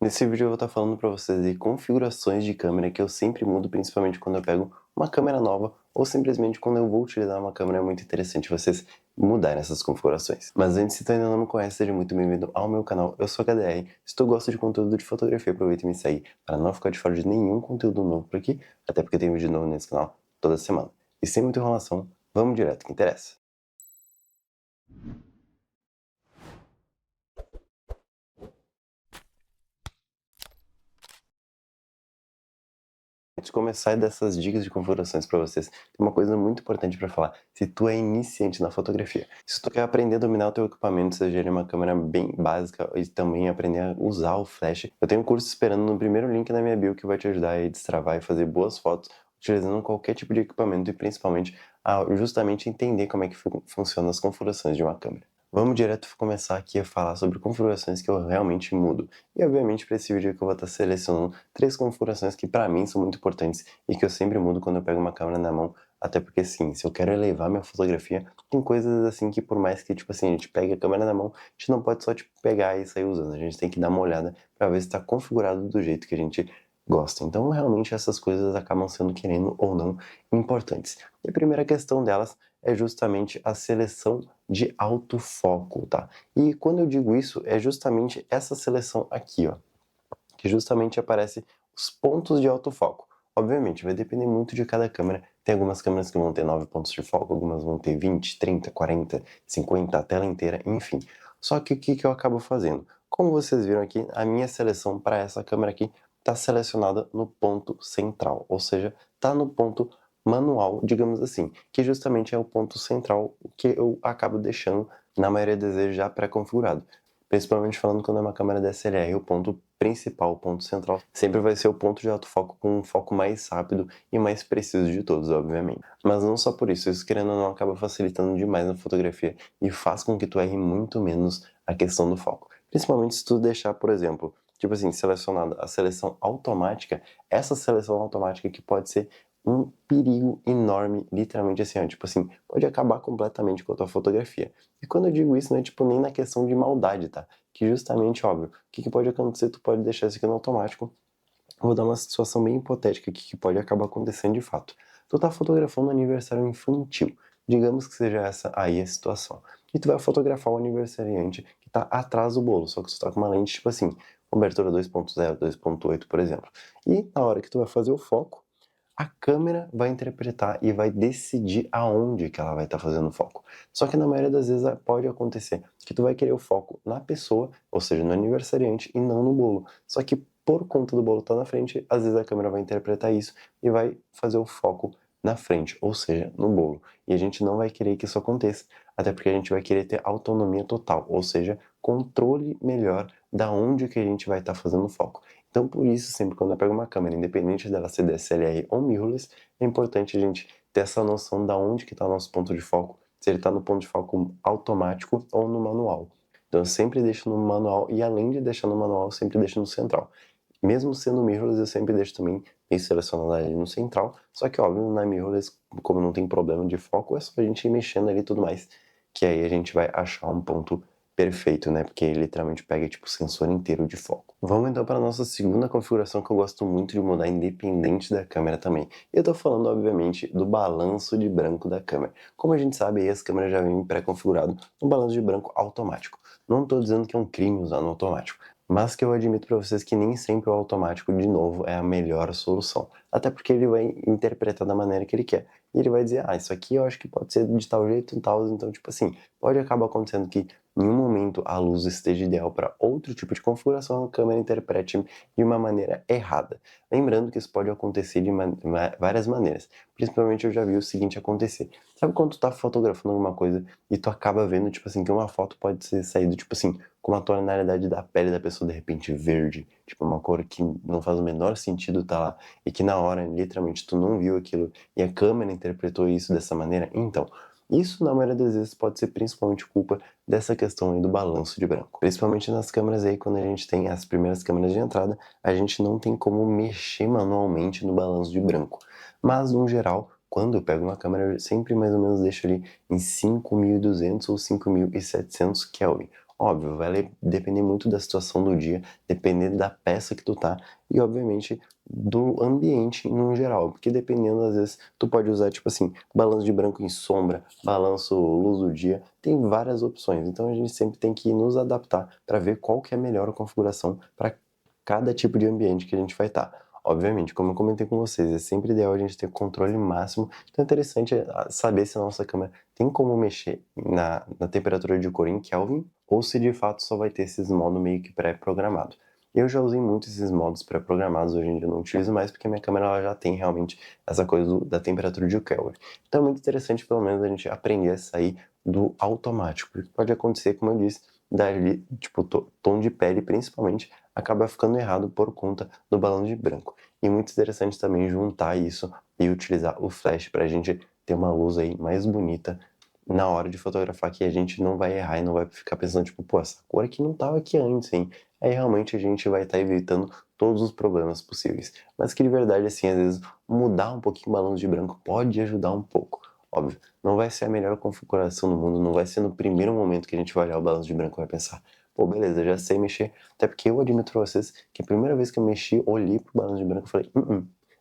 Nesse vídeo eu vou estar falando para vocês de configurações de câmera que eu sempre mudo, principalmente quando eu pego uma câmera nova ou simplesmente quando eu vou utilizar uma câmera. É muito interessante vocês mudarem essas configurações. Mas antes, se tu ainda não me conhece, seja muito bem-vindo ao meu canal. Eu sou a KDR. Se tu gosta de conteúdo de fotografia, aproveita e me segue para não ficar de fora de nenhum conteúdo novo por aqui, até porque tem vídeo novo nesse canal toda semana. E sem muita enrolação, vamos direto ao que interessa. Antes de começar dessas dicas de configurações para vocês, tem uma coisa muito importante para falar. Se tu é iniciante na fotografia, se tu quer aprender a dominar o teu equipamento, seja ele uma câmera bem básica e também aprender a usar o flash, eu tenho um curso esperando no primeiro link na minha bio que vai te ajudar a destravar e fazer boas fotos utilizando qualquer tipo de equipamento e principalmente a justamente entender como é que funcionam as configurações de uma câmera. Vamos direto começar aqui a falar sobre configurações que eu realmente mudo. E obviamente para esse vídeo aqui eu vou estar selecionando 3 configurações que para mim são muito importantes e que eu sempre mudo quando eu pego uma câmera na mão, até porque sim, se eu quero elevar minha fotografia, tem coisas assim que por mais que tipo assim, a gente pegue a câmera na mão, a gente não pode só tipo pegar e sair usando, a gente tem que dar uma olhada para ver se está configurado do jeito que a gente gosta. Então realmente essas coisas acabam sendo, querendo ou não, importantes. E a primeira questão delas é justamente a seleção de autofoco, tá? E quando eu digo isso, é justamente essa seleção aqui, ó, que justamente aparece os pontos de autofoco. Obviamente, vai depender muito de cada câmera. Tem algumas câmeras que vão ter 9 pontos de foco, algumas vão ter 20, 30, 40, 50, a tela inteira, enfim. Só que o que eu acabo fazendo? Como vocês viram aqui, a minha seleção para essa câmera aqui está selecionada no ponto central, ou seja, está no ponto manual, digamos assim, que justamente é o ponto central que eu acabo deixando, na maioria das vezes, já pré-configurado. Principalmente falando quando é uma câmera DSLR, o ponto principal, o ponto central, sempre vai ser o ponto de autofoco com um foco mais rápido e mais preciso de todos, obviamente. Mas não só por isso, isso querendo ou não acaba facilitando demais na fotografia e faz com que tu erre muito menos a questão do foco. Principalmente se tu deixar, por exemplo, tipo assim, selecionada a seleção automática, essa seleção automática que pode ser um perigo enorme, literalmente assim, ó, tipo assim, pode acabar completamente com a tua fotografia. E quando eu digo isso, não é tipo nem na questão de maldade, tá? Que justamente, óbvio, o que pode acontecer? Tu pode deixar isso aqui no automático. Vou dar uma situação bem hipotética aqui que pode acabar acontecendo de fato. Tu tá fotografando um aniversário infantil. Digamos que seja essa aí a situação. E tu vai fotografar o aniversariante que tá atrás do bolo, só que tu tá com uma lente, tipo assim, cobertura 2.0, 2.8, por exemplo. E na hora que tu vai fazer o foco, a câmera vai interpretar e vai decidir aonde que ela vai estar fazendo o foco. Só que na maioria das vezes pode acontecer que tu vai querer o foco na pessoa, ou seja, no aniversariante e não no bolo. Só que por conta do bolo estar na frente, às vezes a câmera vai interpretar isso e vai fazer o foco na frente, ou seja, no bolo. E a gente não vai querer que isso aconteça, até porque a gente vai querer ter autonomia total, ou seja, controle melhor da onde que a gente vai estar fazendo o foco. Então, por isso, sempre quando eu pego uma câmera, independente dela ser DSLR ou mirrorless, é importante a gente ter essa noção da onde que está o nosso ponto de foco, se ele está no ponto de foco automático ou no manual. Então, eu sempre deixo no manual e, além de deixar no manual, eu sempre deixo no central. Mesmo sendo mirrorless, eu sempre deixo também bem selecionado ali no central, só que, óbvio, na mirrorless, como não tem problema de foco, é só a gente ir mexendo ali e tudo mais, que aí a gente vai achar um ponto perfeito, né? Porque ele literalmente pega tipo o sensor inteiro de foco. Vamos então para a nossa segunda configuração que eu gosto muito de mudar independente da câmera também. E eu tô falando, obviamente, do balanço de branco da câmera. Como a gente sabe, aí as câmeras já vêm pré-configurado no balanço de branco automático. Não estou dizendo que é um crime usar no automático, mas que eu admito para vocês que nem sempre o automático, de novo, é a melhor solução. Até porque ele vai interpretar da maneira que ele quer. E ele vai dizer, isso aqui eu acho que pode ser de tal jeito, tal, então tipo assim, pode acabar acontecendo que em um momento a luz esteja ideal para outro tipo de configuração, a câmera interprete de uma maneira errada. Lembrando que isso pode acontecer de várias maneiras. Principalmente eu já vi o seguinte acontecer. Sabe quando tu tá fotografando alguma coisa e tu acaba vendo, tipo assim, que uma foto pode ser saída, tipo assim, com uma tonalidade da pele da pessoa de repente verde, tipo uma cor que não faz o menor sentido tá lá, e que na hora, literalmente, tu não viu aquilo e a câmera interpretou isso dessa maneira? Então, isso na maioria das vezes pode ser principalmente culpa dessa questão aí do balanço de branco. Principalmente nas câmeras aí, quando a gente tem as primeiras câmeras de entrada, a gente não tem como mexer manualmente no balanço de branco. Mas, no geral, quando eu pego uma câmera, eu sempre mais ou menos deixo ali em 5200 ou 5700 Kelvin. Óbvio, depender muito da situação do dia, depender da peça que tu tá e, obviamente, do ambiente no geral, porque dependendo, às vezes, tu pode usar, tipo assim, balanço de branco em sombra, balanço luz do dia, tem várias opções, então a gente sempre tem que nos adaptar para ver qual que é a melhor configuração para cada tipo de ambiente que a gente vai estar. Obviamente, como eu comentei com vocês, é sempre ideal a gente ter controle máximo, então é interessante saber se a nossa câmera tem como mexer na temperatura de cor em Kelvin, ou se de fato só vai ter esses modos meio que pré-programados. Eu já usei muito esses modos pré-programados, hoje em dia eu não utilizo mais porque minha câmera ela já tem realmente essa coisa da temperatura de Kelvin. Então é muito interessante pelo menos a gente aprender a sair do automático, porque pode acontecer, como eu disse, dali, tipo, tom de pele principalmente, acaba ficando errado por conta do balão de branco. E muito interessante também juntar isso e utilizar o flash para a gente ter uma luz aí mais bonita na hora de fotografar, que a gente não vai errar e não vai ficar pensando, tipo, pô, essa cor aqui não tava aqui antes, hein? Aí realmente a gente vai estar evitando todos os problemas possíveis. Mas que de verdade, assim, às vezes mudar um pouquinho o balão de branco pode ajudar um pouco. Óbvio, não vai ser a melhor configuração do mundo, não vai ser no primeiro momento que a gente vai olhar o balão de branco e vai pensar, pô, beleza, já sei mexer. Até porque eu admito pra vocês que a primeira vez que eu mexi, olhei pro balão de branco e falei,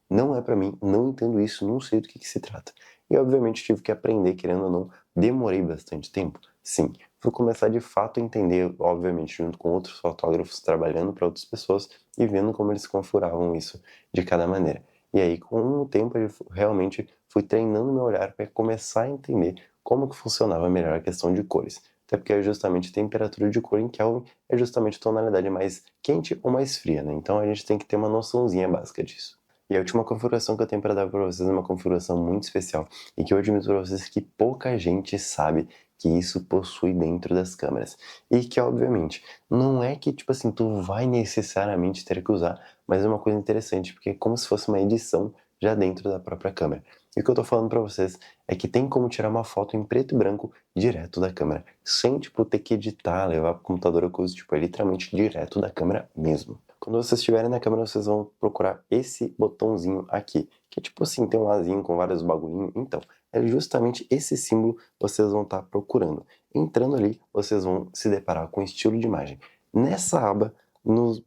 não é pra mim, não entendo isso, não sei do que se trata. E obviamente tive que aprender, querendo ou não, demorei bastante tempo, sim. Fui começar de fato a entender, obviamente, junto com outros fotógrafos trabalhando para outras pessoas e vendo como eles configuravam isso de cada maneira. E aí, com o tempo, eu realmente fui treinando meu olhar para começar a entender como que funcionava melhor a questão de cores. Até porque é justamente temperatura de cor em Kelvin é justamente tonalidade mais quente ou mais fria, né? Então a gente tem que ter uma noçãozinha básica disso. E a última configuração que eu tenho para dar para vocês é uma configuração muito especial e que eu admito para vocês que pouca gente sabe que isso possui dentro das câmeras. E que, obviamente, não é que, tipo assim, tu vai necessariamente ter que usar, mas é uma coisa interessante, porque é como se fosse uma edição já dentro da própria câmera. E o que eu tô falando para vocês é que tem como tirar uma foto em preto e branco direto da câmera, sem, tipo, ter que editar, levar pro computador ou coisa, tipo, é literalmente direto da câmera mesmo. Quando vocês estiverem na câmera, vocês vão procurar esse botãozinho aqui, que é tipo assim, tem um azinho com vários bagulhinhos. Então, é justamente esse símbolo que vocês vão estar procurando. Entrando ali, vocês vão se deparar com estilo de imagem. Nessa aba,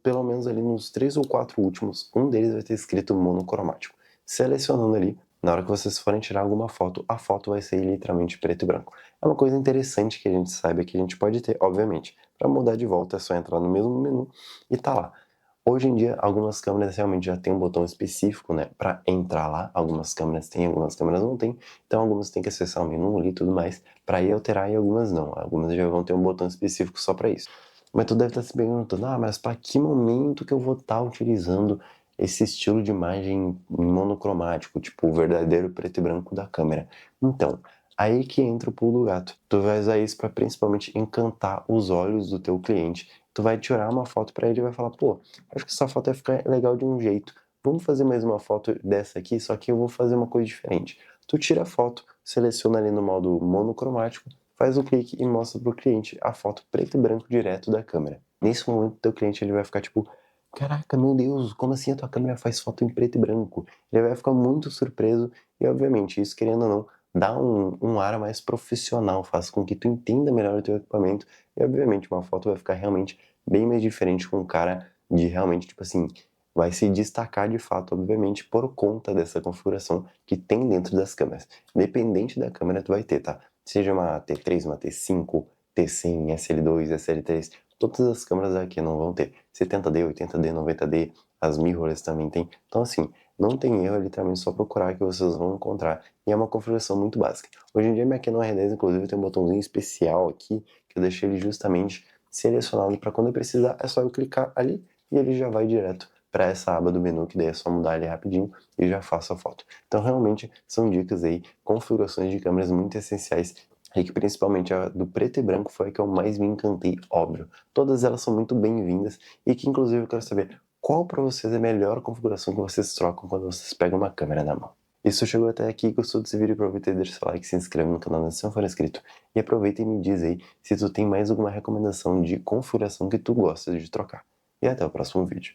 pelo menos ali nos 3 ou 4 últimos, um deles vai ter escrito monocromático. Selecionando ali, na hora que vocês forem tirar alguma foto, a foto vai ser literalmente preto e branco. É uma coisa interessante que a gente saiba que a gente pode ter, obviamente. Para mudar de volta é só entrar no mesmo menu e tá lá. Hoje em dia, algumas câmeras realmente já tem um botão específico, né, para entrar lá. Algumas câmeras têm, algumas câmeras não têm. Então, algumas têm que acessar o menu ali e tudo mais para ir alterar e algumas não. Algumas já vão ter um botão específico só para isso. Mas tu deve estar se perguntando, mas para que momento que eu vou estar utilizando esse estilo de imagem monocromático, tipo o verdadeiro preto e branco da câmera? Então, aí que entra o pulo do gato. Tu vai usar isso para principalmente encantar os olhos do teu cliente. Tu vai tirar uma foto para ele e vai falar, pô, acho que essa foto vai ficar legal de um jeito. Vamos fazer mais uma foto dessa aqui, só que eu vou fazer uma coisa diferente. Tu tira a foto, seleciona ali no modo monocromático, faz o clique e mostra pro cliente a foto preto e branco direto da câmera. Nesse momento, teu cliente ele vai ficar tipo, caraca, meu Deus, como assim a tua câmera faz foto em preto e branco? Ele vai ficar muito surpreso e, obviamente, isso, querendo ou não, dá um ar mais profissional, faz com que tu entenda melhor o teu equipamento e, obviamente, uma foto vai ficar realmente bem mais diferente com um cara de realmente, tipo assim, vai se destacar de fato, obviamente, por conta dessa configuração que tem dentro das câmeras. Independente da câmera, tu vai ter, tá? Seja uma T3, uma T5, T100, SL2, SL3, todas as câmeras aqui não vão ter. 70D, 80D, 90D, as mirrorless também tem. Então, assim, não tem erro, é literalmente só procurar que vocês vão encontrar. E é uma configuração muito básica. Hoje em dia, minha Canon R10, inclusive, tem um botãozinho especial aqui, que eu deixei ele justamente selecionado para quando eu precisar, é só eu clicar ali e ele já vai direto para essa aba do menu, que daí é só mudar ele rapidinho e já faço a foto. Então, realmente, são dicas aí, configurações de câmeras muito essenciais e que principalmente a do preto e branco foi a que eu mais me encantei, óbvio. Todas elas são muito bem-vindas e que, inclusive, eu quero saber qual para vocês é a melhor configuração que vocês trocam quando vocês pegam uma câmera na mão. E se chegou até aqui, gostou desse vídeo, aproveita e deixa seu like, se inscreve no canal se não for inscrito. E aproveita e me diz aí se tu tem mais alguma recomendação de configuração que tu gosta de trocar. E até o próximo vídeo.